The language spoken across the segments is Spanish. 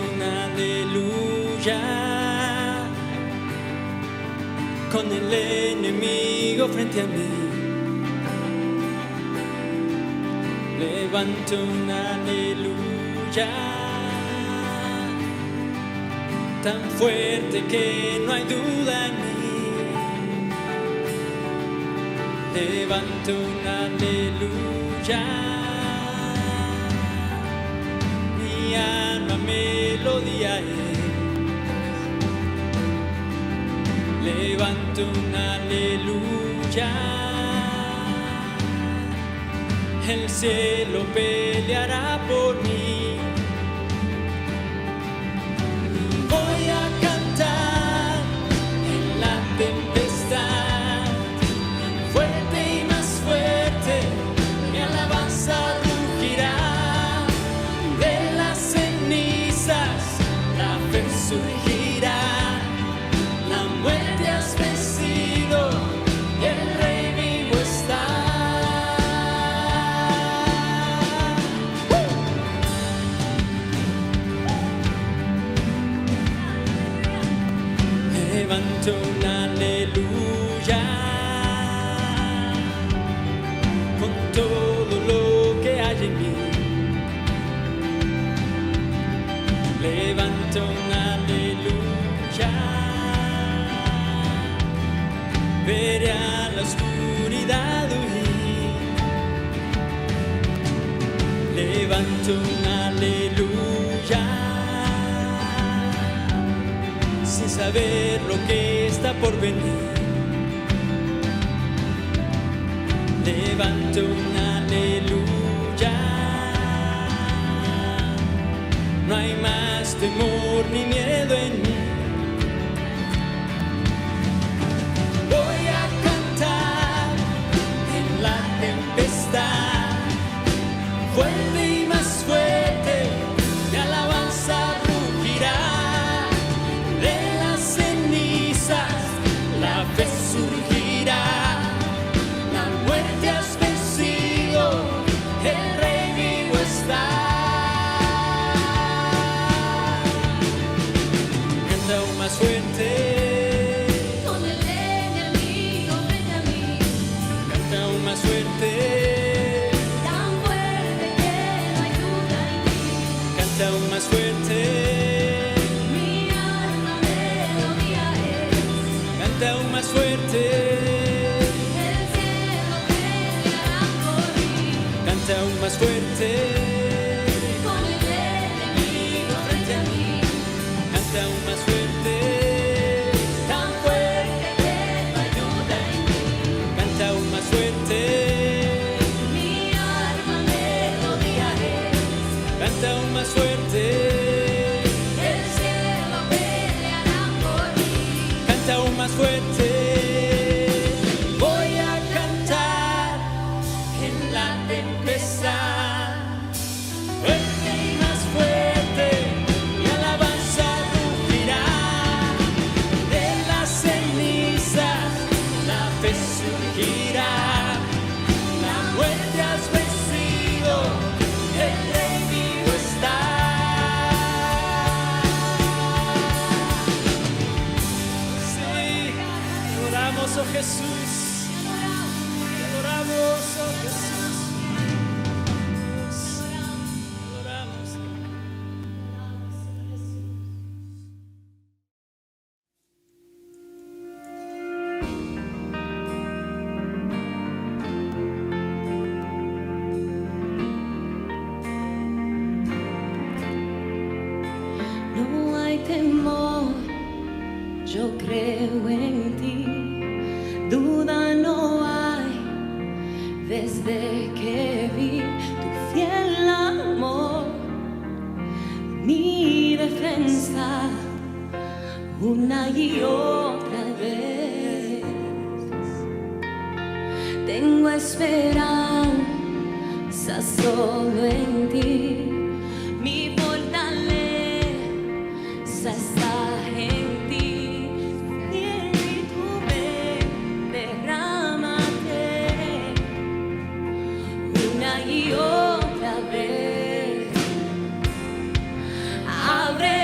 un aleluya con el enemigo frente a mí. Levanto un aleluya tan fuerte que no hay duda en mí. Levanto un aleluya, mi alma melodía es. Levanto un aleluya, el cielo peleará por mí. Voy a cantar en la tempestad, fuerte y más fuerte, mi alabanza rugirá. De las cenizas la fe surgirá, la muerte has vencido y el Rey vivo está. Levanto un aleluya con todo lo que hay en mí. Levanto un aleluya, veré a la oscuridad huir. Levanto un aleluya sin saber lo que está por venir. Levanto un aleluya, no hay más temor ni miedo en mí. Voy a cantar en la tempestad, fuerte y más fuerte, mi alabanza rugirá. De las cenizas la fe surgirá, la muerte has vencido, el Rey vivo está. Canta aún más fuerte, con el enemigo frente a mí. canta aún más fuerte, Tan fuerte que no hay duda en mí. canta aún más fuerte, Mi alma melodía es. canta aún más fuerte, El cielo peleará por mí. canta aún más fuerte, Con el enemigo frente a mí. canta aún más fuerte, Tan fuerte que no hay duda en mí. canta aún más fuerte, Mi alma melodía es. canta aún más fuerte, El cielo peleará por mí. canta aún más fuerte. Voy a cantar en la tempestad, fuerte y más fuerte, mi alabanza rugirá. De las cenizas la fe surgirá, la muerte has vencido, el Rey vivo está. Sí, te adoramos, oh Jesús, te adoramos, oh Jesús, te adoramos. No hay temor, yo creo en ti. Duda no hay desde que vi tu fiel amor. Mi defensa una y otra vez. Tengo esperanza solo en ti. Mi fortaleza está en ti. Espíritu, ven, derrámate una y otra vez. Abre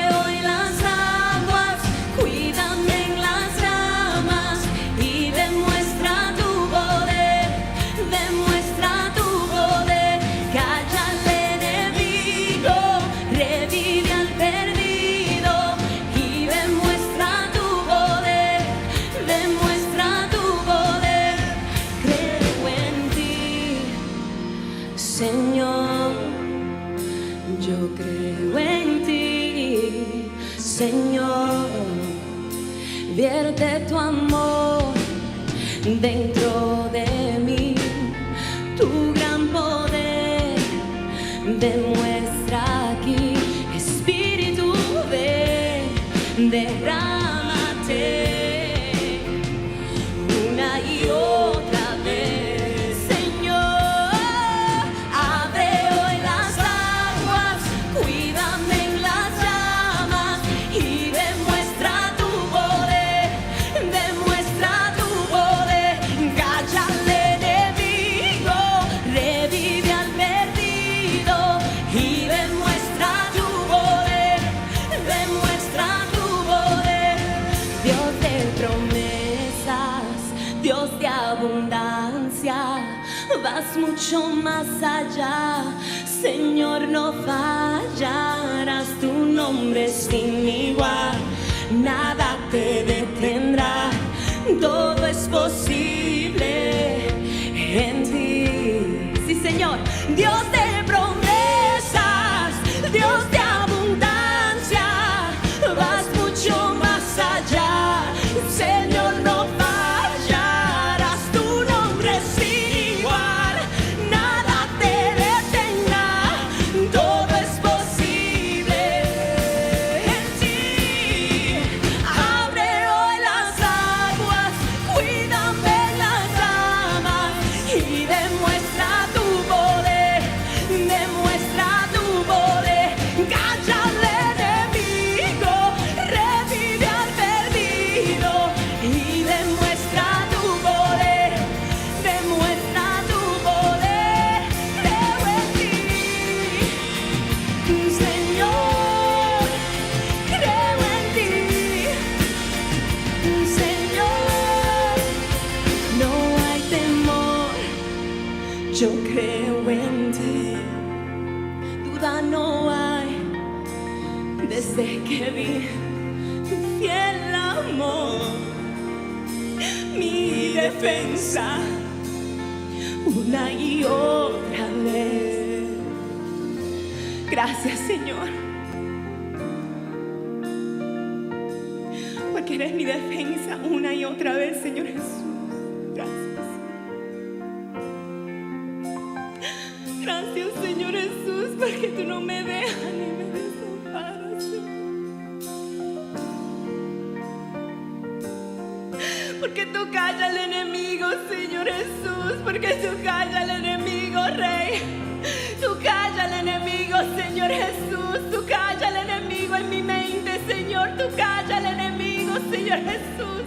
Señor, vierte tu amor dentro de mí, tu gran poder demuestra aquí. Espíritu, ven, derrámate una y otra vez. Señor, abre hoy las aguas, cuídame en las llamas y demuestra tu poder, demuestra tu poder. Calla al enemigo, revive al perdido y demuestra tu poder, demuestra tu poder. Dios de promesas, Dios de abundancia, vas mucho más allá. Señor, no fallarás, tu nombre es sin igual, nada te detendrá, todo es posible en ti. Sí, Señor, Dios de promesas, Dios de abundancia, vas mucho más allá. Señor, no fallarás, tu nombre es sin igual, nada te detendrá, todo es posible en ti. Abre hoy las aguas, cuídame en las llamas y demuestra tu poder, demuestra tu poder. Calla al enemigo, revive al perdido y demuestra tu poder, demuestra tu poder. Creo en ti, Señor, creo en ti, Señor. No hay temor, yo creo en ti. Duda no hay, desde que vi tu fiel amor, mi defensa una y otra vez. Gracias, Señor, porque eres mi defensa una y otra vez, Señor Jesús. Gracias. Gracias, Señor Jesús, porque tú no me dejas ni me desamparas, Señor. Porque tú callas al enemigo, Señor Jesús, porque tú callas al enemigo, Rey. Tú callas al enemigo, Señor Jesús, tú callas al enemigo en mi mente, Señor. Tú callas al enemigo, Señor Jesús.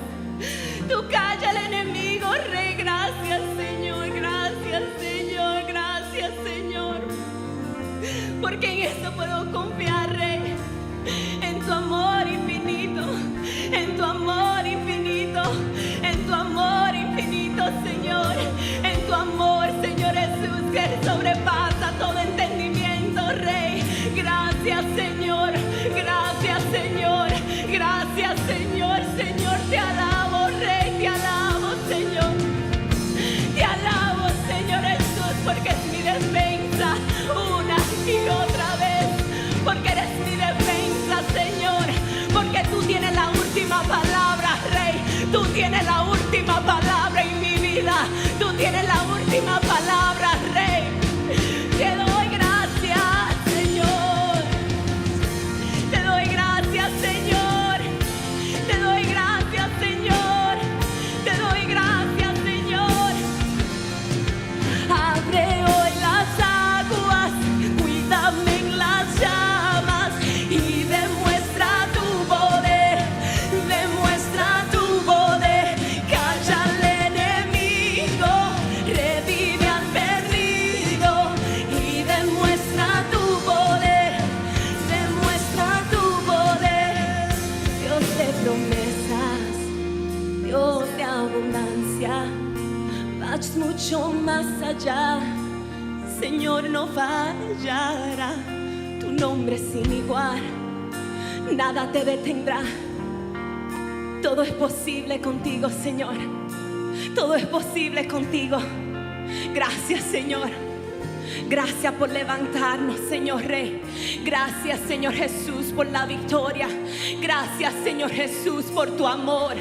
Tú callas al enemigo, Rey. Gracias, Señor, gracias, Señor, gracias, Señor. Porque en esto puedo confiar, Rey, en tu amor infinito, en tu amor infinito, en tu amor infinito, Señor, en tu amor, Señor Jesús, que sobrepasa todo entendimiento, Rey. Gracias, Señor, gracias, Señor, gracias, Señor, Señor, te alabo, Rey, te alabo, Señor, te alabo, Señor Jesús, porque es mi defensa una y otra vez, porque eres mi defensa, Señor, porque tú tienes la última palabra, Rey. Tú tienes la última palabra en mi vida, tú tienes la última palabra, Rey. Te doy gracias, Señor, te doy gracias, Señor, te doy gracias, Señor, te doy gracias, Señor. Abre hoy las aguas, cuídame en las llamas y demuestra tu poder, demuestra tu poder. Calla al enemigo, revive al perdido y demuestra tu poder, demuestra tu poder. Dios de promesas, Dios de abundancia, vas mucho más allá. Señor, no fallará, tu nombre es sin igual, nada te detendrá. Todo es posible contigo, Señor, todo es posible contigo. Gracias, Señor, Gracias por levantarnos, Señor Rey. Gracias, Señor Jesús, por la victoria. Gracias, Señor Jesús, por tu amor.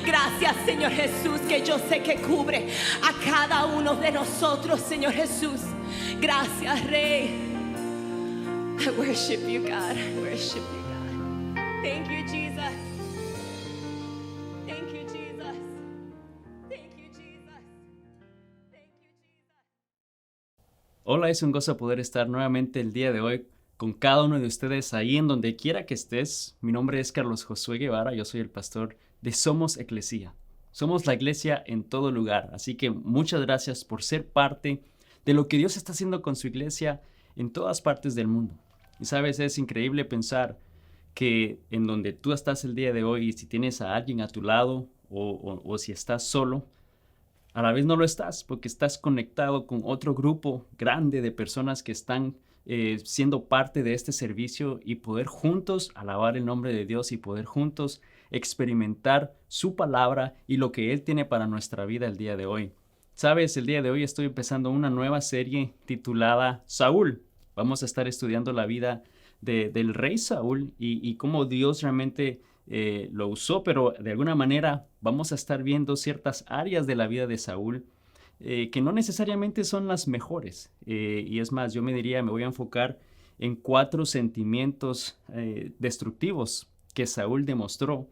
Gracias, Señor Jesús, que yo sé que cubre a cada uno de nosotros, Señor Jesús. Gracias, Rey. I worship you, God. I worship you, God. Thank you, Jesus. Thank you, Jesus. Thank you, Jesus. Thank you, Jesus. Hola, es un gozo poder estar nuevamente el día de hoy con cada uno de ustedes ahí en donde quiera que estés. Mi nombre es Carlos Josué Guevara, yo soy el pastor de Somos Eclesia. Somos la iglesia en todo lugar, así que muchas gracias por ser parte de lo que Dios está haciendo con su iglesia en todas partes del mundo. Y sabes, es increíble pensar que en donde tú estás el día de hoy, si tienes a alguien a tu lado o si estás solo, a la vez no lo estás porque estás conectado con otro grupo grande de personas que están siendo parte de este servicio y poder juntos alabar el nombre de Dios y poder juntos experimentar su palabra y lo que Él tiene para nuestra vida el día de hoy. Sabes, el día de hoy estoy empezando una nueva serie titulada Saúl. Vamos a estar estudiando la vida del rey Saúl y cómo Dios realmente lo usó, pero de alguna manera vamos a estar viendo ciertas áreas de la vida de Saúl que no necesariamente son las mejores. Y es más, me voy a enfocar en 4 sentimientos destructivos que Saúl demostró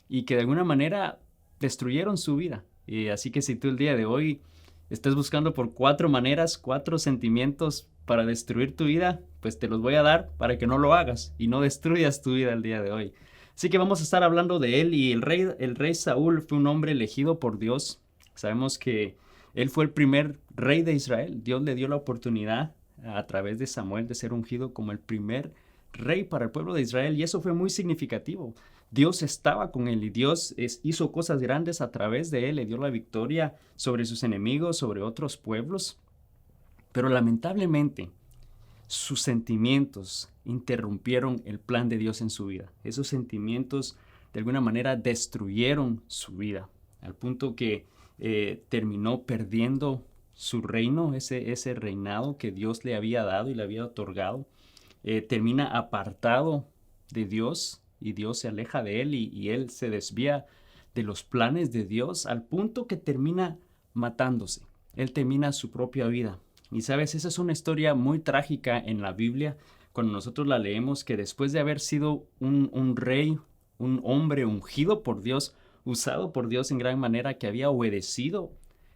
y que de alguna manera destruyeron su vida. Así que si tú el día de hoy estás buscando por 4 maneras, 4 sentimientos para destruir tu vida, pues te los voy a dar para que no lo hagas y no destruyas tu vida el día de hoy. Así que vamos a estar hablando de él y el rey Saúl fue un hombre elegido por Dios. Sabemos que él fue el primer rey de Israel. Dios le dio la oportunidad a través de Samuel de ser ungido como el primer rey para el pueblo de Israel y eso fue muy significativo. Dios estaba con él y Dios hizo cosas grandes a través de él, le dio la victoria sobre sus enemigos, sobre otros pueblos. Pero lamentablemente, sus sentimientos interrumpieron el plan de Dios en su vida. Esos sentimientos de alguna manera destruyeron su vida, al punto que terminó perdiendo su reino, ese reinado que Dios le había dado y le había otorgado. Termina apartado de Dios y Dios se aleja de él y él se desvía de los planes de Dios al punto que termina matándose. Él termina su propia vida. Y sabes, esa es una historia muy trágica en la Biblia cuando nosotros la leemos, que después de haber sido un rey, un hombre ungido por Dios, usado por Dios en gran manera, que había obedecido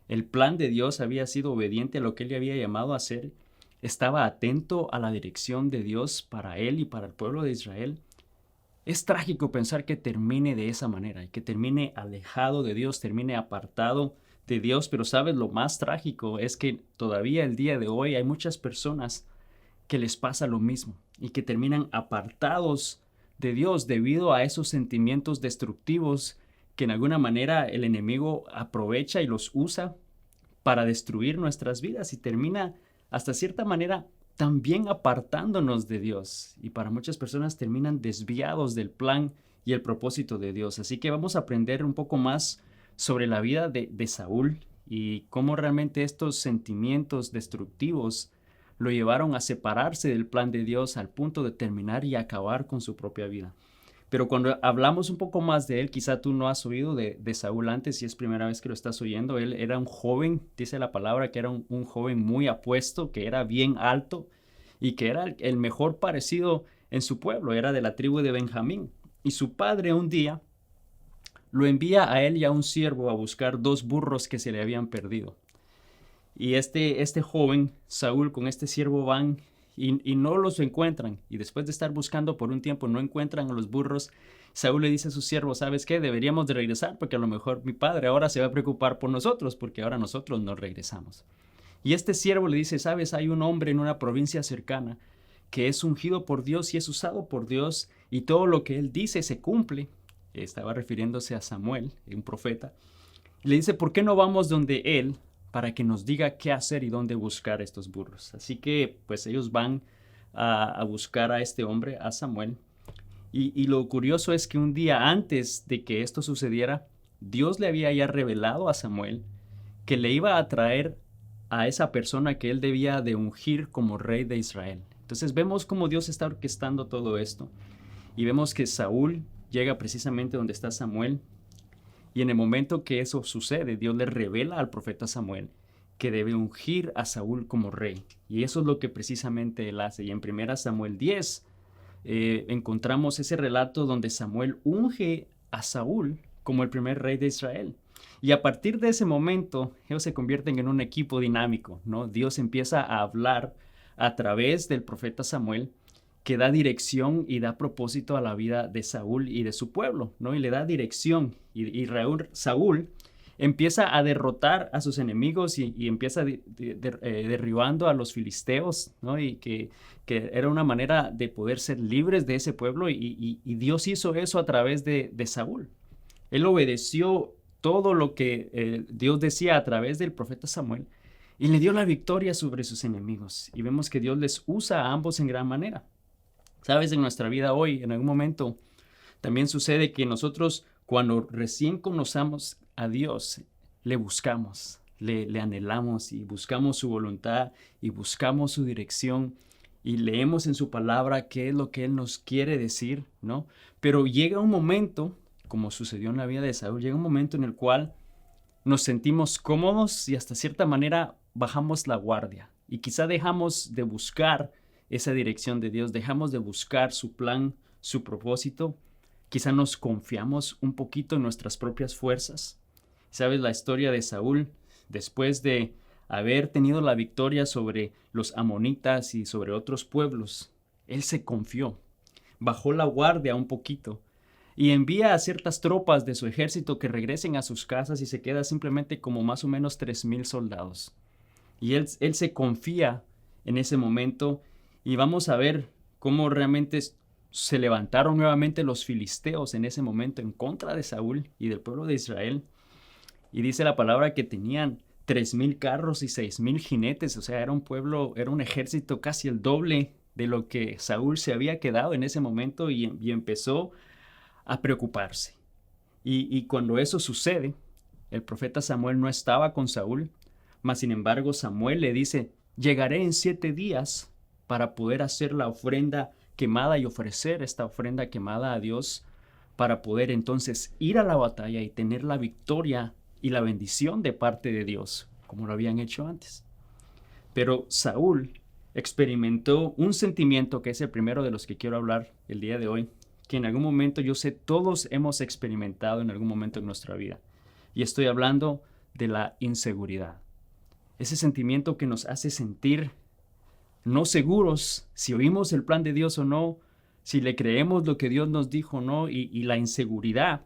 el plan de Dios, había sido obediente a lo que él le había llamado a hacer, estaba atento a la dirección de Dios para él y para el pueblo de Israel. Es trágico pensar que termine de esa manera y que termine alejado de Dios, termine apartado de Dios, pero sabes, lo más trágico es que todavía el día de hoy hay muchas personas que les pasa lo mismo y que terminan apartados de Dios debido a esos sentimientos destructivos que en alguna manera el enemigo aprovecha y los usa para destruir nuestras vidas y termina hasta cierta manera también apartándonos de Dios, y para muchas personas terminan desviados del plan y el propósito de Dios. Así que vamos a aprender un poco más sobre la vida de Saúl y cómo realmente estos sentimientos destructivos lo llevaron a separarse del plan de Dios al punto de terminar y acabar con su propia vida. Pero cuando hablamos un poco más de él, quizá tú no has oído de Saúl antes y es primera vez que lo estás oyendo. Él era un joven, dice la palabra, que era un joven muy apuesto, que era bien alto y que era el mejor parecido en su pueblo, era de la tribu de Benjamín. Y su padre un día lo envía a él y a un siervo a buscar 2 burros que se le habían perdido. Y este joven, Saúl, con este siervo van y no los encuentran. Y después de estar buscando por un tiempo, no encuentran a los burros. Saúl le dice a su siervo, ¿sabes qué? Deberíamos de regresar porque a lo mejor mi padre ahora se va a preocupar por nosotros porque ahora nosotros no regresamos. Y este siervo le dice, ¿sabes? Hay un hombre en una provincia cercana que es ungido por Dios y es usado por Dios y todo lo que él dice se cumple. Estaba refiriéndose a Samuel, un profeta. Y le dice, ¿por qué no vamos donde él para que nos diga qué hacer y dónde buscar estos burros? Así que pues ellos van a buscar a este hombre, a Samuel. Y lo curioso es que un día antes de que esto sucediera, Dios le había ya revelado a Samuel que le iba a traer a esa persona que él debía de ungir como rey de Israel. Entonces vemos cómo Dios está orquestando todo esto y vemos que Saúl llega precisamente donde está Samuel, y en el momento que eso sucede, Dios le revela al profeta Samuel que debe ungir a Saúl como rey, y eso es lo que precisamente él hace. Y en 1 Samuel 10 encontramos ese relato donde Samuel unge a Saúl como el primer rey de Israel. Y a partir de ese momento, ellos se convierten en un equipo dinámico, ¿no? Dios empieza a hablar a través del profeta Samuel, que da dirección y da propósito a la vida de Saúl y de su pueblo, ¿no? Y le da dirección. Y Saúl empieza a derrotar a sus enemigos y empieza derribando a los filisteos, ¿no? Y que era una manera de poder ser libres de ese pueblo. Y Dios hizo eso a través de Saúl. Él obedeció todo lo que Dios decía a través del profeta Samuel y le dio la victoria sobre sus enemigos. Y vemos que Dios les usa a ambos en gran manera. Sabes, en nuestra vida hoy, en algún momento, también sucede que nosotros, cuando recién conocemos a Dios, le buscamos, le anhelamos y buscamos su voluntad y buscamos su dirección y leemos en su palabra qué es lo que Él nos quiere decir, ¿no? Pero llega un momento, como sucedió en la vida de Saúl, llega un momento en el cual nos sentimos cómodos y hasta cierta manera bajamos la guardia y quizá dejamos de buscar esa dirección de Dios, dejamos de buscar su plan, su propósito, quizá nos confiamos un poquito en nuestras propias fuerzas. ¿Sabes la historia de Saúl? Después de haber tenido la victoria sobre los amonitas y sobre otros pueblos, él se confió, bajó la guardia un poquito y envía a ciertas tropas de su ejército que regresen a sus casas y se queda simplemente como más o menos 3,000 soldados. Y él se confía en ese momento y vamos a ver cómo realmente se levantaron nuevamente los filisteos en ese momento en contra de Saúl y del pueblo de Israel. Y dice la palabra que tenían 3,000 carros y 6,000 jinetes, o sea, era un pueblo, era un ejército casi el doble de lo que Saúl se había quedado en ese momento y empezó a preocuparse. Y cuando eso sucede, el profeta Samuel no estaba con Saúl, mas sin embargo Samuel le dice, llegaré en 7 días para poder hacer la ofrenda quemada y ofrecer esta ofrenda quemada a Dios, para poder entonces ir a la batalla y tener la victoria y la bendición de parte de Dios, como lo habían hecho antes. Pero Saúl experimentó un sentimiento que es el primero de los que quiero hablar el día de hoy, que en algún momento yo sé todos hemos experimentado en algún momento en nuestra vida. Y estoy hablando de la inseguridad. Ese sentimiento que nos hace sentir no seguros si oímos el plan de Dios o no, si le creemos lo que Dios nos dijo o no, y la inseguridad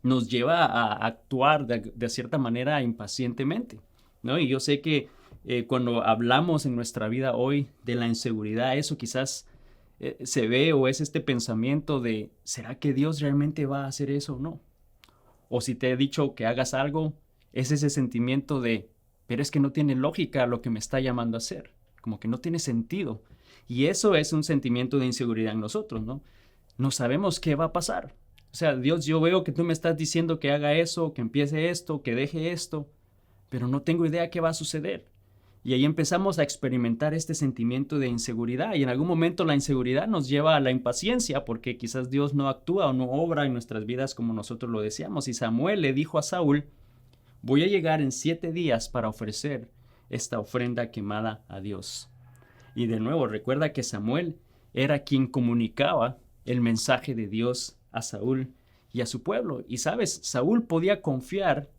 nos lleva a actuar de cierta manera impacientemente, ¿no? Y yo sé que cuando hablamos en nuestra vida hoy de la inseguridad, eso quizás se ve o es este pensamiento de, ¿será que Dios realmente va a hacer eso o no? O si te he dicho que hagas algo, es ese sentimiento de, pero es que no tiene lógica lo que me está llamando a hacer, como que no tiene sentido. Y eso es un sentimiento de inseguridad en nosotros, ¿no? No sabemos qué va a pasar. O sea, Dios, yo veo que tú me estás diciendo que haga eso, que empiece esto, que deje esto, pero no tengo idea qué va a suceder. Y ahí empezamos a experimentar este sentimiento de inseguridad. Y en algún momento la inseguridad nos lleva a la impaciencia porque quizás Dios no actúa o no obra en nuestras vidas como nosotros lo deseamos. Y Samuel le dijo a Saúl, voy a llegar en 7 días para ofrecer esta ofrenda quemada a Dios. Y de nuevo, recuerda que Samuel era quien comunicaba el mensaje de Dios a Saúl y a su pueblo. Y sabes, Saúl podía confiar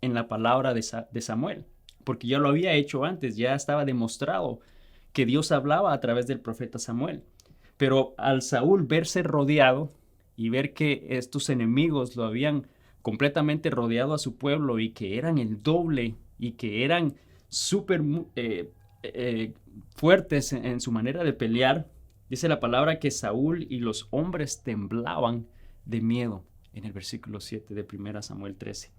en la palabra de Samuel, porque ya lo había hecho antes, ya estaba demostrado que Dios hablaba a través del profeta Samuel. Pero al Saúl verse rodeado y ver que estos enemigos lo habían completamente rodeado a su pueblo y que eran el doble y que eran súper fuertes en su manera de pelear, dice la palabra que Saúl y los hombres temblaban de miedo en el versículo 7 de 1 Samuel 13.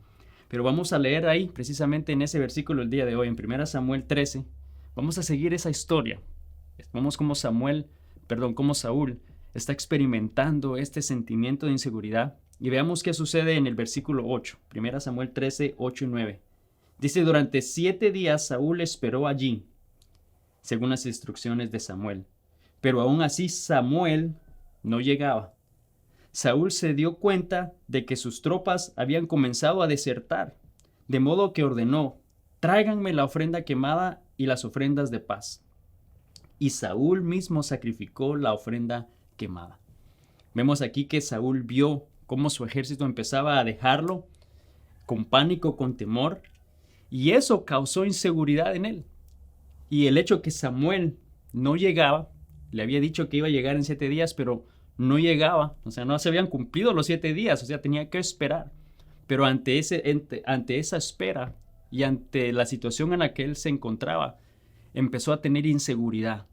Pero vamos a leer ahí, precisamente en ese versículo el día de hoy, en 1 Samuel 13, vamos a seguir esa historia. Vamos como Saúl está experimentando este sentimiento de inseguridad y veamos qué sucede en el versículo 8, 1 Samuel 13, 8 y 9. Dice, durante 7 días Saúl esperó allí, según las instrucciones de Samuel. Pero aún así Samuel no llegaba. Saúl se dio cuenta de que sus tropas habían comenzado a desertar, de modo que ordenó, tráiganme la ofrenda quemada y las ofrendas de paz. Y Saúl mismo sacrificó la ofrenda quemada. Vemos aquí que Saúl vio cómo su ejército empezaba a dejarlo con pánico, con temor, y eso causó inseguridad en él. Y el hecho que Samuel no llegaba, le había dicho que iba a llegar en 7 días, pero no llegaba, o sea, no se habían cumplido los 7 días, o sea, tenía que esperar. Pero ante esa espera y ante la situación en la que él se encontraba, empezó a tener inseguridad.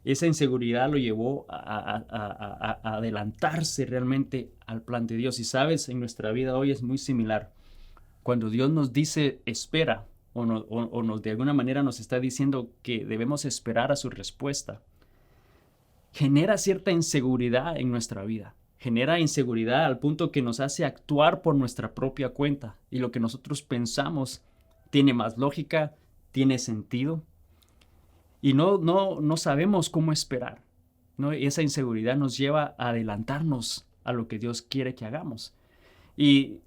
Esa inseguridad lo llevó a adelantarse realmente al plan de Dios. Y sabes, en nuestra vida hoy es muy similar. Cuando Dios nos dice espera, o nos de alguna manera nos está diciendo que debemos esperar a su respuesta, genera cierta inseguridad en nuestra vida. Genera inseguridad al punto que nos hace actuar por nuestra propia cuenta. Y lo que nosotros pensamos tiene más lógica, tiene sentido. Y no sabemos cómo esperar, ¿no? Y esa inseguridad nos lleva a adelantarnos a lo que Dios quiere que hagamos. Y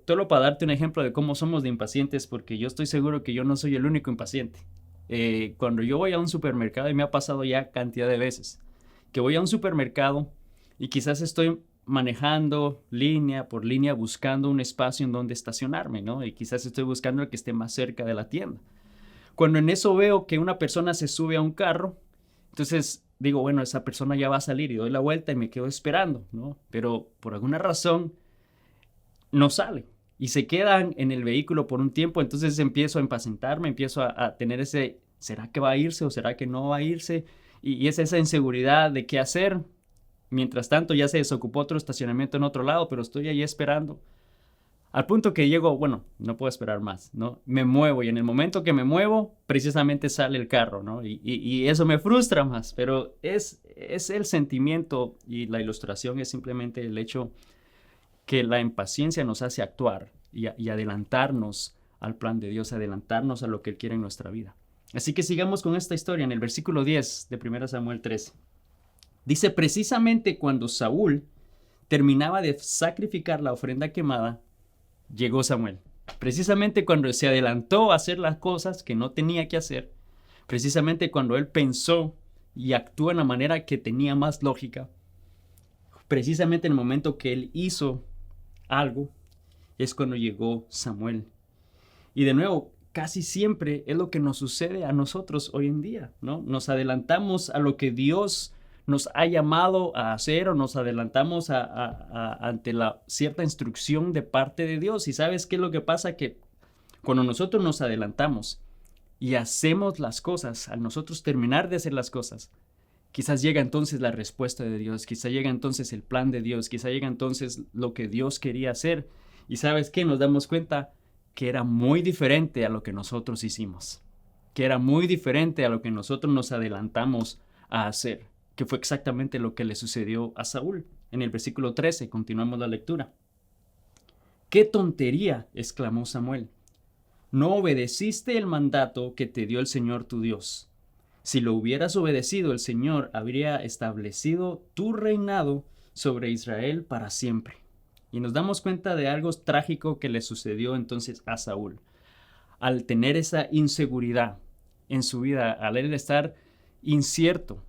solo para darte un ejemplo de cómo somos de impacientes, porque yo estoy seguro que yo no soy el único impaciente. Cuando yo voy a un supermercado, y me ha pasado ya cantidad de veces, que voy a un supermercado y quizás estoy manejando línea por línea buscando un espacio en donde estacionarme, ¿no? Y quizás estoy buscando el que esté más cerca de la tienda. Cuando en eso veo que una persona se sube a un carro, entonces digo, bueno, esa persona ya va a salir y doy la vuelta y me quedo esperando, ¿no? Pero por alguna razón no sale y se quedan en el vehículo por un tiempo, entonces empiezo a impacientarme, empiezo a tener ese, ¿será que va a irse o será que no va a irse? Y es esa inseguridad de qué hacer. Mientras tanto ya se desocupó otro estacionamiento en otro lado, pero estoy ahí esperando. Al punto que llego, bueno, no puedo esperar más, ¿no? Me muevo y en el momento que me muevo, precisamente sale el carro, ¿no? Y eso me frustra más, pero es el sentimiento y la ilustración es simplemente el hecho que la impaciencia nos hace actuar y adelantarnos al plan de Dios, adelantarnos a lo que Él quiere en nuestra vida. Así que sigamos con esta historia en el versículo 10 de 1 Samuel 13. Dice, precisamente cuando Saúl terminaba de sacrificar la ofrenda quemada, llegó Samuel. Precisamente cuando se adelantó a hacer las cosas que no tenía que hacer, precisamente cuando él pensó y actuó en la manera que tenía más lógica, precisamente en el momento que él hizo algo, es cuando llegó Samuel. Y de nuevo, casi siempre es lo que nos sucede a nosotros hoy en día, ¿no? Nos adelantamos a lo que Dios nos ha llamado a hacer o nos adelantamos ante la cierta instrucción de parte de Dios. ¿Y sabes qué es lo que pasa? Que cuando nosotros nos adelantamos y hacemos las cosas, al nosotros terminar de hacer las cosas, quizás llega entonces la respuesta de Dios, quizás llega entonces el plan de Dios, quizás llega entonces lo que Dios quería hacer. ¿Y sabes qué? Nos damos cuenta que era muy diferente a lo que nosotros hicimos, que era muy diferente a lo que nosotros nos adelantamos a hacer, que fue exactamente lo que le sucedió a Saúl. En el versículo 13, continuamos la lectura. ¡Qué tontería!, exclamó Samuel. No obedeciste el mandato que te dio el Señor tu Dios. Si lo hubieras obedecido, el Señor habría establecido tu reinado sobre Israel para siempre. Y nos damos cuenta de algo trágico que le sucedió entonces a Saúl. Al tener esa inseguridad en su vida, al él estar incierto,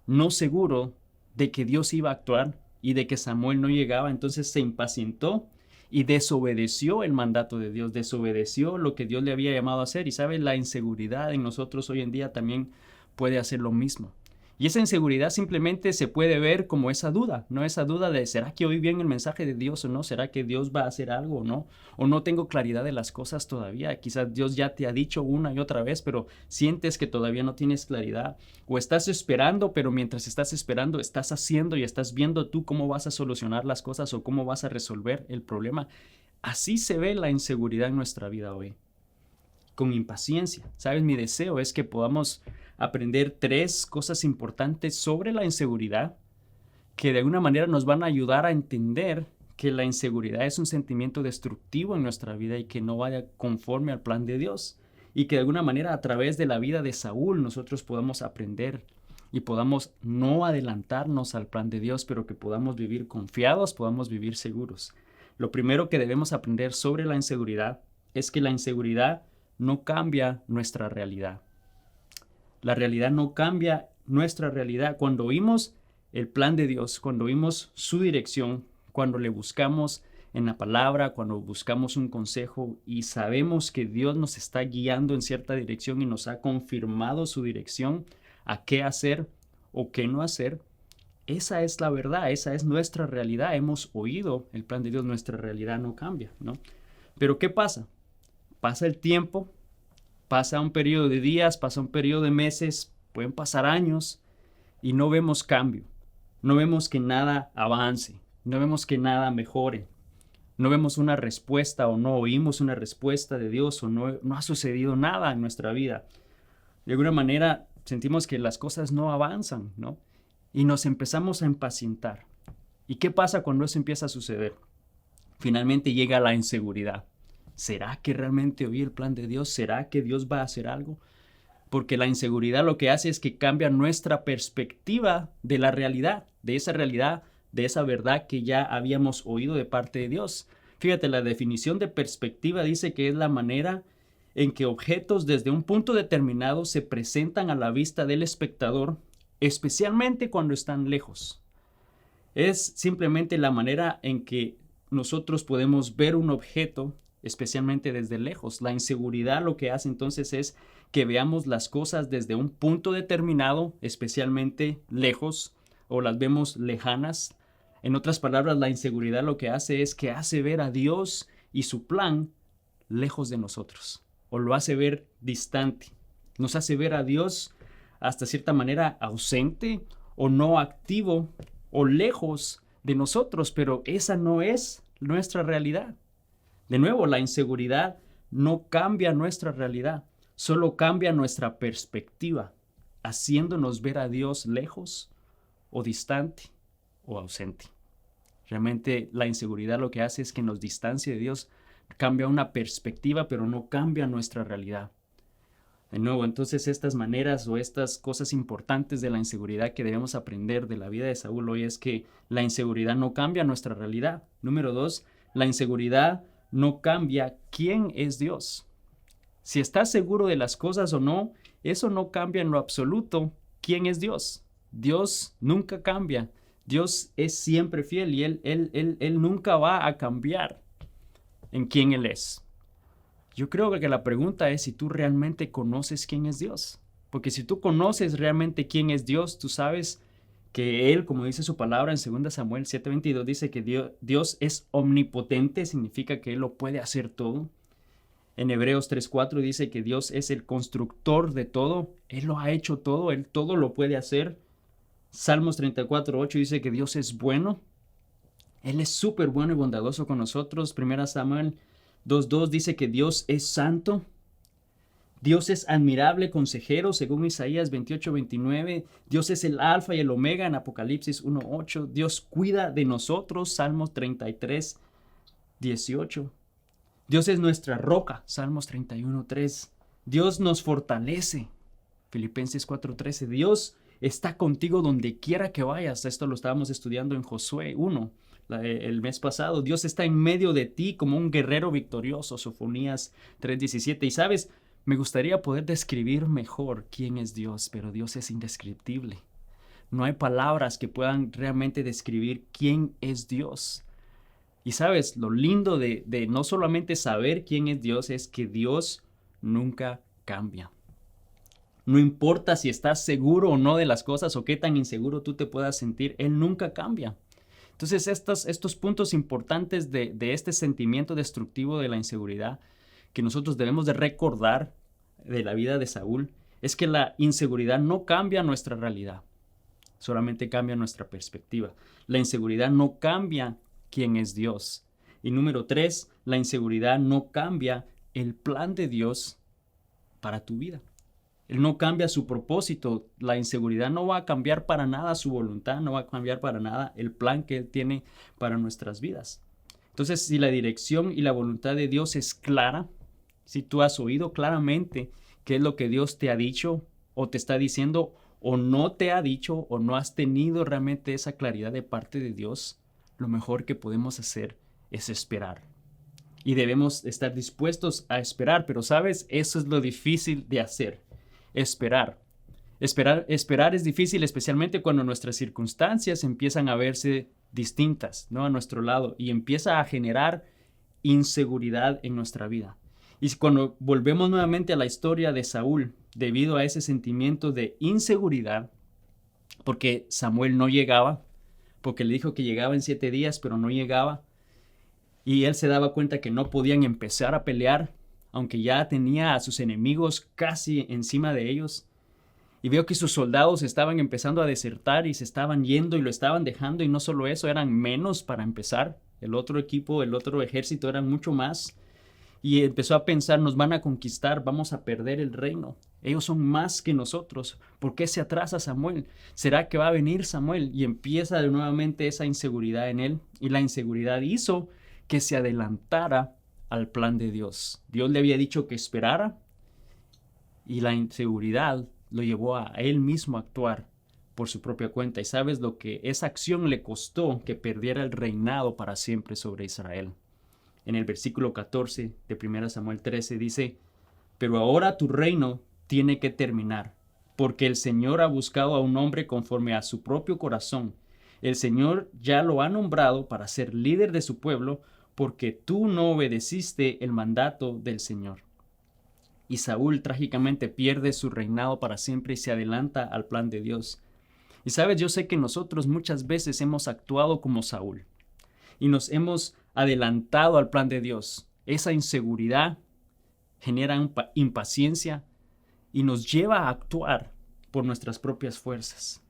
no seguro de que Dios iba a actuar y de que Samuel no llegaba, entonces se impacientó y desobedeció el mandato de Dios, desobedeció lo que Dios le había llamado a hacer. Y sabe, la inseguridad en nosotros hoy en día también puede hacer lo mismo. Y esa inseguridad simplemente se puede ver como esa duda, ¿no? Esa duda de ¿será que oí bien el mensaje de Dios o no? ¿Será que Dios va a hacer algo o no? ¿O no tengo claridad de las cosas todavía? Quizás Dios ya te ha dicho una y otra vez, pero sientes que todavía no tienes claridad. O estás esperando, pero mientras estás esperando, estás haciendo y estás viendo tú cómo vas a solucionar las cosas o cómo vas a resolver el problema. Así se ve la inseguridad en nuestra vida hoy. Con impaciencia. ¿Sabes? Mi deseo es que podamos aprender 3 cosas importantes sobre la inseguridad que de alguna manera nos van a ayudar a entender que la inseguridad es un sentimiento destructivo en nuestra vida y que no vaya conforme al plan de Dios. Y que de alguna manera a través de la vida de Saúl nosotros podamos aprender y podamos no adelantarnos al plan de Dios, pero que podamos vivir confiados, podamos vivir seguros. Lo primero que debemos aprender sobre la inseguridad es que la inseguridad no cambia nuestra realidad. La realidad no cambia nuestra realidad. Cuando oímos el plan de Dios, cuando oímos su dirección, cuando le buscamos en la palabra, cuando buscamos un consejo y sabemos que Dios nos está guiando en cierta dirección y nos ha confirmado su dirección a qué hacer o qué no hacer, esa es la verdad, esa es nuestra realidad. Hemos oído el plan de Dios, nuestra realidad no cambia, ¿no? Pero ¿qué pasa? Pasa el tiempo, pasa un periodo de días, pasa un periodo de meses, pueden pasar años y no vemos cambio, no vemos que nada avance, no vemos que nada mejore, no vemos una respuesta o no oímos una respuesta de Dios o no ha sucedido nada en nuestra vida. De alguna manera sentimos que las cosas no avanzan, ¿no? Y nos empezamos a impacientar. ¿Y qué pasa cuando eso empieza a suceder? Finalmente llega la inseguridad. ¿Será que realmente oí el plan de Dios? ¿Será que Dios va a hacer algo? Porque la inseguridad lo que hace es que cambia nuestra perspectiva de la realidad, de esa verdad que ya habíamos oído de parte de Dios. Fíjate, la definición de perspectiva dice que es la manera en que objetos desde un punto determinado se presentan a la vista del espectador, especialmente cuando están lejos. Es simplemente la manera en que nosotros podemos ver un objeto, especialmente desde lejos. La inseguridad lo que hace entonces es que veamos las cosas desde un punto determinado, especialmente lejos, o las vemos lejanas. En otras palabras, la inseguridad lo que hace es que hace ver a Dios y su plan lejos de nosotros, o lo hace ver distante. Nos hace ver a Dios hasta cierta manera ausente o no activo o lejos de nosotros, pero esa no es nuestra realidad. De nuevo, la inseguridad no cambia nuestra realidad, solo cambia nuestra perspectiva, haciéndonos ver a Dios lejos o distante o ausente. Realmente la inseguridad lo que hace es que nos distancia de Dios, cambia una perspectiva, pero no cambia nuestra realidad. De nuevo, entonces estas maneras o estas cosas importantes de la inseguridad que debemos aprender de la vida de Saúl hoy es que la inseguridad no cambia nuestra realidad. Número 2, la inseguridad no cambia quién es Dios. Si estás seguro de las cosas o no, eso no cambia en lo absoluto quién es Dios. Dios nunca cambia. Dios es siempre fiel y Él nunca va a cambiar en quién Él es. Yo creo que la pregunta es si tú realmente conoces quién es Dios. Porque si tú conoces realmente quién es Dios, tú sabes que Él, como dice su palabra en 2 Samuel 7:22, dice que Dios es omnipotente, significa que Él lo puede hacer todo. En Hebreos 3:4 dice que Dios es el constructor de todo. Él lo ha hecho todo, Él todo lo puede hacer. Salmos 34:8 dice que Dios es bueno. Él es súper bueno y bondadoso con nosotros. 1 Samuel 2:2 dice que Dios es santo. Dios es admirable consejero, según Isaías 28:29. Dios es el alfa y el omega en Apocalipsis 1:8. Dios cuida de nosotros, Salmos 33:18. Dios es nuestra roca, Salmos 31:3. Dios nos fortalece, Filipenses 4:13. Dios está contigo donde quiera que vayas. Esto lo estábamos estudiando en Josué 1 el mes pasado. Dios está en medio de ti como un guerrero victorioso, Sofonías 3:17. Y sabes, me gustaría poder describir mejor quién es Dios, pero Dios es indescriptible. No hay palabras que puedan realmente describir quién es Dios. Y sabes, lo lindo de no solamente saber quién es Dios es que Dios nunca cambia. No importa si estás seguro o no de las cosas o qué tan inseguro tú te puedas sentir, Él nunca cambia. Entonces estos puntos importantes de este sentimiento destructivo de la inseguridad que nosotros debemos de recordar de la vida de Saúl es que la inseguridad no cambia nuestra realidad, solamente cambia nuestra perspectiva. La inseguridad no cambia quién es Dios. Y número 3, la inseguridad no cambia el plan de Dios para tu vida. Él no cambia su propósito. La inseguridad no va a cambiar para nada su voluntad, no va a cambiar para nada el plan que Él tiene para nuestras vidas. Entonces, si la dirección y la voluntad de Dios es clara, si tú has oído claramente qué es lo que Dios te ha dicho o te está diciendo o no te ha dicho o no has tenido realmente esa claridad de parte de Dios, lo mejor que podemos hacer es esperar. Y debemos estar dispuestos a esperar, pero ¿sabes? Eso es lo difícil de hacer, esperar. Esperar es difícil, especialmente cuando nuestras circunstancias empiezan a verse distintas, ¿no? A nuestro lado, y empieza a generar inseguridad en nuestra vida. Y cuando volvemos nuevamente a la historia de Saúl, debido a ese sentimiento de inseguridad, porque Samuel no llegaba, porque le dijo que llegaba en 7 días, pero no llegaba, y él se daba cuenta que no podían empezar a pelear, aunque ya tenía a sus enemigos casi encima de ellos. Y veo que sus soldados estaban empezando a desertar y se estaban yendo y lo estaban dejando. Y no solo eso, eran menos para empezar. El otro equipo, el otro ejército eran mucho más. Y empezó a pensar, nos van a conquistar, vamos a perder el reino. Ellos son más que nosotros. ¿Por qué se atrasa Samuel? ¿Será que va a venir Samuel? Y empieza de nuevamente esa inseguridad en él. Y la inseguridad hizo que se adelantara al plan de Dios. Dios le había dicho que esperara. Y la inseguridad lo llevó a él mismo a actuar por su propia cuenta. Y sabes lo que esa acción le costó, que perdiera el reinado para siempre sobre Israel. En el versículo 14 de 1 Samuel 13 dice, pero ahora tu reino tiene que terminar, porque el Señor ha buscado a un hombre conforme a su propio corazón. El Señor ya lo ha nombrado para ser líder de su pueblo, porque tú no obedeciste el mandato del Señor. Y Saúl trágicamente pierde su reinado para siempre y se adelanta al plan de Dios. Y sabes, yo sé que nosotros muchas veces hemos actuado como Saúl y nos hemos adelantado al plan de Dios. Esa inseguridad genera impaciencia y nos lleva a actuar por nuestras propias fuerzas.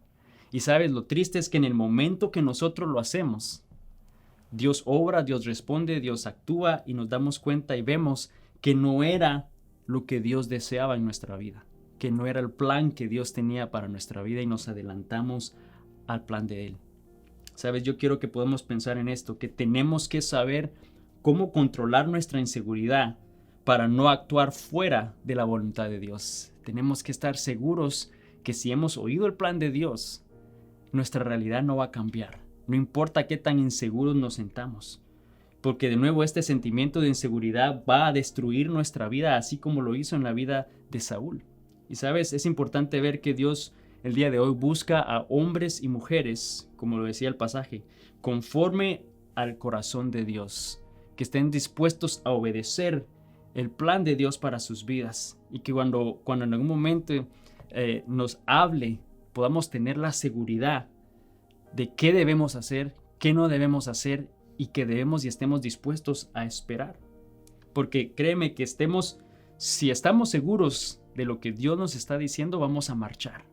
Y sabes, lo triste es que en el momento que nosotros lo hacemos, Dios obra, Dios responde, Dios actúa y nos damos cuenta y vemos que no era lo que Dios deseaba en nuestra vida, que no era el plan que Dios tenía para nuestra vida y nos adelantamos al plan de Él. Sabes, yo quiero que podamos pensar en esto, que tenemos que saber cómo controlar nuestra inseguridad para no actuar fuera de la voluntad de Dios. Tenemos que estar seguros que si hemos oído el plan de Dios, nuestra realidad no va a cambiar, no importa qué tan inseguros nos sintamos. Porque de nuevo este sentimiento de inseguridad va a destruir nuestra vida, así como lo hizo en la vida de Saúl. Y sabes, es importante ver que Dios el día de hoy busca a hombres y mujeres, como lo decía el pasaje, conforme al corazón de Dios, que estén dispuestos a obedecer el plan de Dios para sus vidas. Y que cuando en algún momento nos hable, podamos tener la seguridad de qué debemos hacer, qué no debemos hacer, y que debemos y estemos dispuestos a esperar. Porque créeme que si estamos seguros de lo que Dios nos está diciendo, vamos a marchar.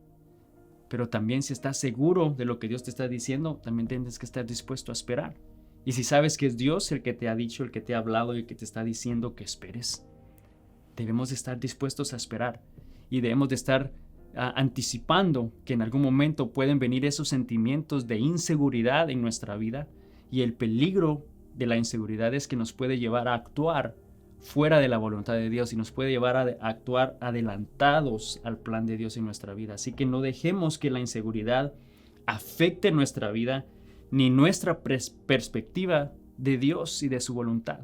Pero también si estás seguro de lo que Dios te está diciendo, también tienes que estar dispuesto a esperar. Y si sabes que es Dios el que te ha dicho, el que te ha hablado y el que te está diciendo que esperes, debemos de estar dispuestos a esperar. Y debemos de estar anticipando que en algún momento pueden venir esos sentimientos de inseguridad en nuestra vida. Y el peligro de la inseguridad es que nos puede llevar a actuar fuera de la voluntad de Dios y nos puede llevar a actuar adelantados al plan de Dios en nuestra vida. Así que no dejemos que la inseguridad afecte nuestra vida ni nuestra perspectiva de Dios y de su voluntad.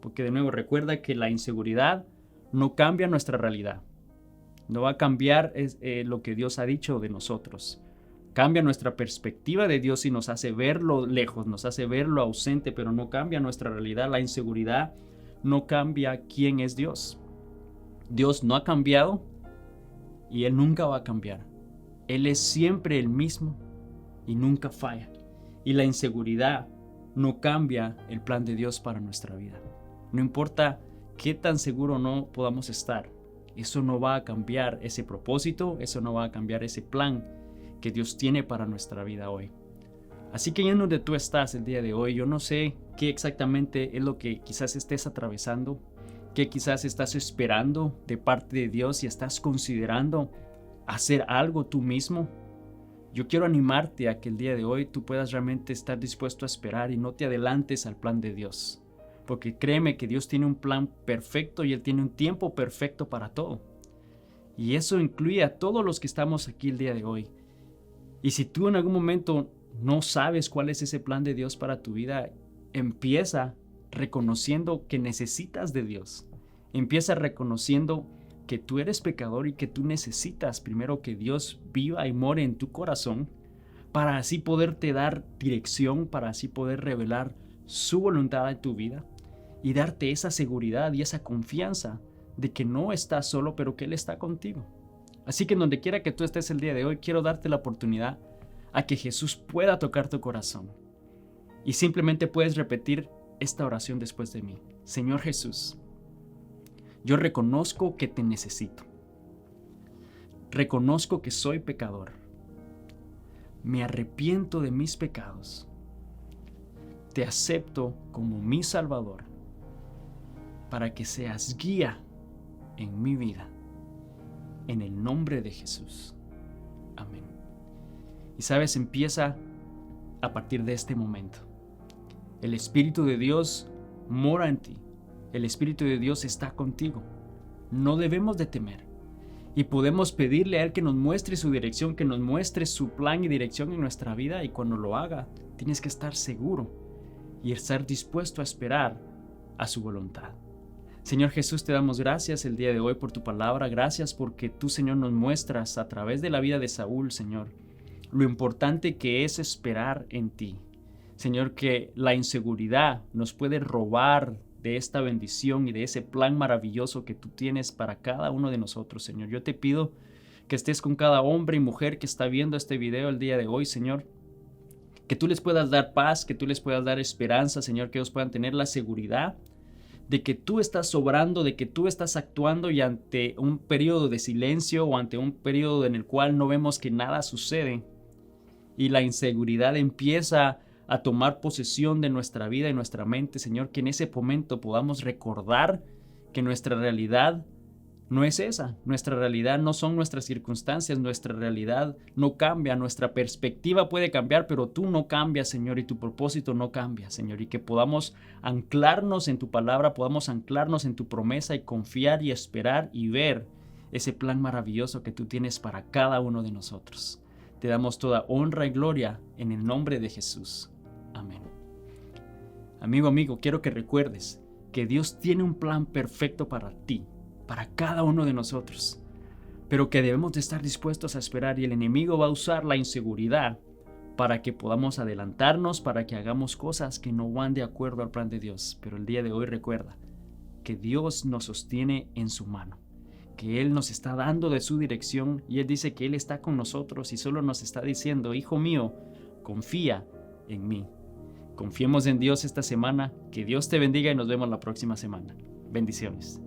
Porque de nuevo recuerda que la inseguridad no cambia nuestra realidad. No va a cambiar lo que Dios ha dicho de nosotros. Cambia nuestra perspectiva de Dios y nos hace verlo lejos, nos hace verlo ausente, pero no cambia nuestra realidad. La inseguridad no cambia quién es Dios. Dios no ha cambiado y Él nunca va a cambiar. Él es siempre el mismo y nunca falla. Y la inseguridad no cambia el plan de Dios para nuestra vida. No importa qué tan seguro no podamos estar, eso no va a cambiar ese propósito, eso no va a cambiar ese plan que Dios tiene para nuestra vida hoy. Así que en donde tú estás el día de hoy, yo no sé qué exactamente es lo que quizás estés atravesando, qué quizás estás esperando de parte de Dios y estás considerando hacer algo tú mismo, Yo quiero animarte a que el día de hoy tú puedas realmente estar dispuesto a esperar y no te adelantes al plan de Dios. Porque créeme que Dios tiene un plan perfecto y Él tiene un tiempo perfecto para todo. Y eso incluye a todos los que estamos aquí el día de hoy. Y si tú en algún momento no sabes cuál es ese plan de Dios para tu vida, empieza reconociendo que necesitas de Dios. Empieza reconociendo que tú eres pecador y que tú necesitas primero que Dios viva y more en tu corazón para así poderte dar dirección, para así poder revelar su voluntad en tu vida y darte esa seguridad y esa confianza de que no estás solo, pero que Él está contigo. Así que donde quiera que tú estés el día de hoy, quiero darte la oportunidad a que Jesús pueda tocar tu corazón. Y simplemente puedes repetir esta oración después de mí. Señor Jesús, yo reconozco que te necesito. Reconozco que soy pecador. Me arrepiento de mis pecados. Te acepto como mi Salvador para que seas guía en mi vida. En el nombre de Jesús. Amén. Y sabes, empieza a partir de este momento. El Espíritu de Dios mora en ti. El Espíritu de Dios está contigo. No debemos de temer. Y podemos pedirle a Él que nos muestre su dirección, que nos muestre su plan y dirección en nuestra vida. Y cuando lo haga, tienes que estar seguro y estar dispuesto a esperar a su voluntad. Señor Jesús, te damos gracias el día de hoy por tu palabra. Gracias porque tú, Señor, nos muestras a través de la vida de Saúl, Señor, lo importante que es esperar en ti. Señor, que la inseguridad nos puede robar de esta bendición y de ese plan maravilloso que tú tienes para cada uno de nosotros, Señor. Yo te pido que estés con cada hombre y mujer que está viendo este video el día de hoy, Señor. Que tú les puedas dar paz, que tú les puedas dar esperanza, Señor, que ellos puedan tener la seguridad de que tú estás obrando, de que tú estás actuando y ante un periodo de silencio o ante un periodo en el cual no vemos que nada sucede y la inseguridad empieza a tomar posesión de nuestra vida y nuestra mente, Señor, que en ese momento podamos recordar que nuestra realidad no es esa. Nuestra realidad no son nuestras circunstancias, nuestra realidad no cambia, nuestra perspectiva puede cambiar, pero tú no cambias, Señor, y tu propósito no cambia, Señor, y que podamos anclarnos en tu palabra, podamos anclarnos en tu promesa y confiar y esperar y ver ese plan maravilloso que tú tienes para cada uno de nosotros. Te damos toda honra y gloria en el nombre de Jesús. Amén. Amigo, quiero que recuerdes que Dios tiene un plan perfecto para ti, para cada uno de nosotros, pero que debemos de estar dispuestos a esperar y el enemigo va a usar la inseguridad para que podamos adelantarnos, para que hagamos cosas que no van de acuerdo al plan de Dios. Pero el día de hoy recuerda que Dios nos sostiene en su mano, que Él nos está dando de su dirección y Él dice que Él está con nosotros y solo nos está diciendo, hijo mío, confía en mí. Confiemos en Dios esta semana, que Dios te bendiga y nos vemos la próxima semana. Bendiciones.